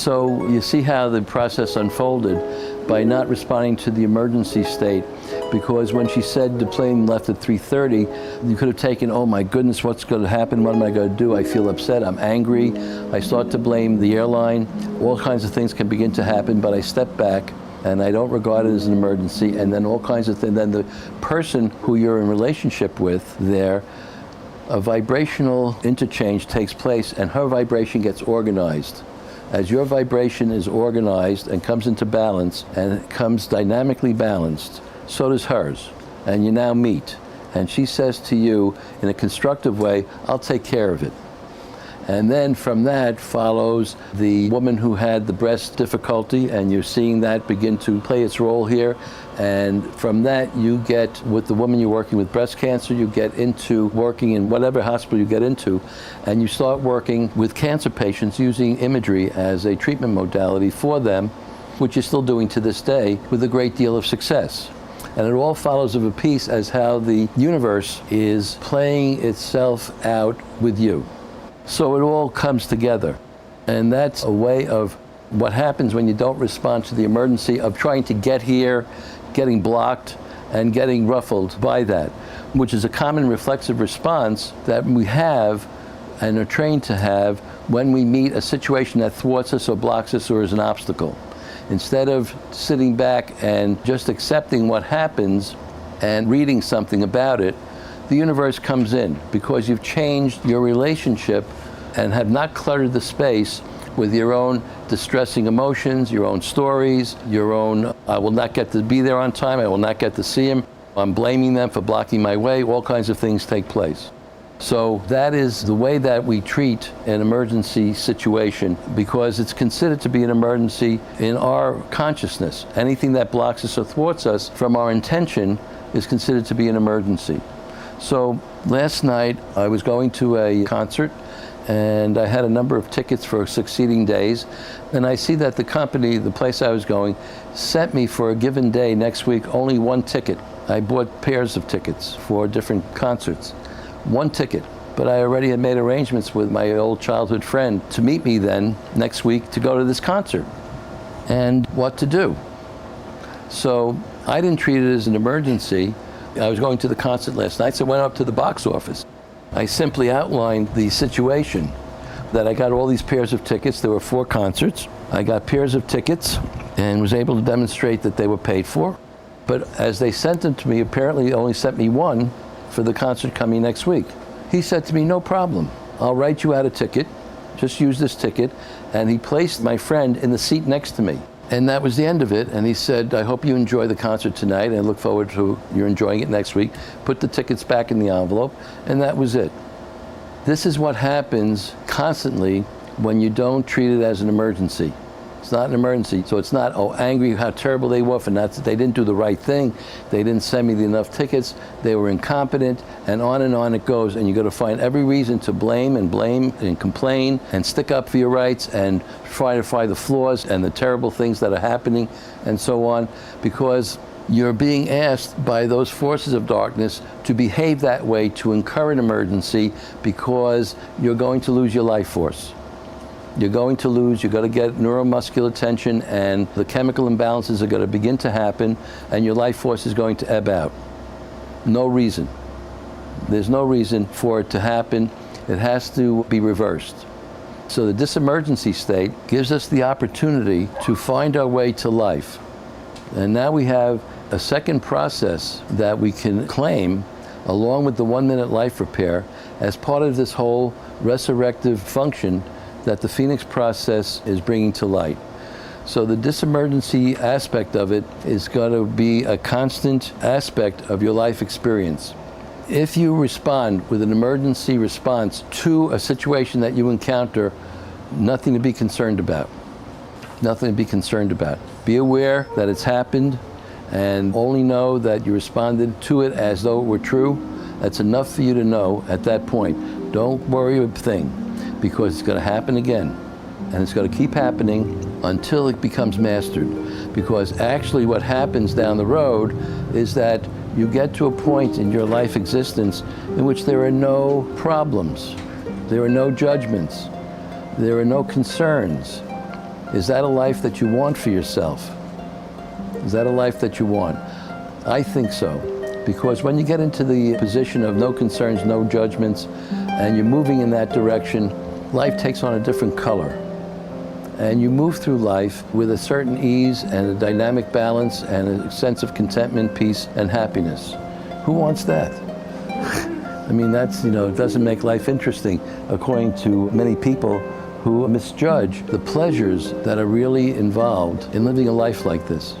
So you see how the process unfolded by not responding to the emergency state, because when she said the plane left at 3:30, you could have taken, oh my goodness, what's going to happen? What am I going to do? I feel upset, I'm angry. I start to blame the airline. All kinds of things can begin to happen, but I step back and I don't regard it as an emergency, and then all kinds of things. Then the person who you're in relationship with there, a vibrational interchange takes place and her vibration gets organized. As your vibration is organized and comes into balance and comes dynamically balanced, so does hers. And you now meet. And she says to you in a constructive way, I'll take care of it. And then from that follows the woman who had the breast difficulty, and you're seeing that begin to play its role here. And from that you get, with the woman you're working with breast cancer, you get into working in whatever hospital you get into, and you start working with cancer patients using imagery as a treatment modality for them, which you're still doing to this day with a great deal of success. And it all follows of a piece as how the universe is playing itself out with you. So it all comes together. And that's a way of what happens when you don't respond to the emergency of trying to get here, getting blocked, and getting ruffled by that, which is a common reflexive response that we have and are trained to have when we meet a situation that thwarts us or blocks us or is an obstacle. Instead of sitting back and just accepting what happens and reading something about it, the universe comes in because you've changed your relationship and have not cluttered the space with your own distressing emotions, your own stories, your own, I will not get to be there on time, I will not get to see him, I'm blaming them for blocking my way, all kinds of things take place. So that is the way that we treat an emergency situation, because it's considered to be an emergency in our consciousness. Anything that blocks us or thwarts us from our intention is considered to be an emergency. So last night I was going to a concert, and I had a number of tickets for succeeding days, and I see that the company, the place I was going, sent me for a given day next week only one ticket. I bought pairs of tickets for different concerts. One ticket, but I already had made arrangements with my old childhood friend to meet me then next week to go to this concert. And what to do? So I didn't treat it as an emergency. I was going to the concert last night, so I went up to the box office. I simply outlined the situation, that I got all these pairs of tickets. There were 4 concerts. I got pairs of tickets and was able to demonstrate that they were paid for. But as they sent them to me, apparently they only sent me one for the concert coming next week. He said to me, no problem, I'll write you out a ticket, just use this ticket. And he placed my friend in the seat next to me. And that was the end of it. And he said, I hope you enjoy the concert tonight, and I look forward to you enjoying it next week. Put the tickets back in the envelope, and that was it. This is what happens constantly when you don't treat it as an emergency. It's not an emergency, so it's not, oh, angry how terrible they were for not, they didn't do the right thing, they didn't send me enough tickets, they were incompetent, and on it goes, and you got to find every reason to blame and complain and stick up for your rights and try to find the flaws and the terrible things that are happening and so on, because you're being asked by those forces of darkness to behave that way to incur an emergency, because you're going to lose your life force. You're going to lose, you're going to get neuromuscular tension, and the chemical imbalances are going to begin to happen, and your life force is going to ebb out. No reason. There's no reason for it to happen. It has to be reversed. So the disemergency state gives us the opportunity to find our way to life. And now we have a second process that we can claim along with the 1-minute life repair as part of this whole resurrective function that the Phoenix process is bringing to light. So the disemergency aspect of it is going to be a constant aspect of your life experience. If you respond with an emergency response to a situation that you encounter, nothing to be concerned about. Nothing to be concerned about. Be aware that it's happened, and only know that you responded to it as though it were true. That's enough for you to know at that point. Don't worry a thing, because it's going to happen again, and it's going to keep happening until it becomes mastered. Because actually what happens down the road is that you get to a point in your life existence in which there are no problems, there are no judgments, there are no concerns. Is that a life that you want for yourself? Is that a life that you want? I think so, because when you get into the position of no concerns, no judgments, and you're moving in that direction, life takes on a different color. And you move through life with a certain ease and a dynamic balance and a sense of contentment, peace, and happiness. Who wants that? I mean, that's, it doesn't make life interesting, according to many people who misjudge the pleasures that are really involved in living a life like this.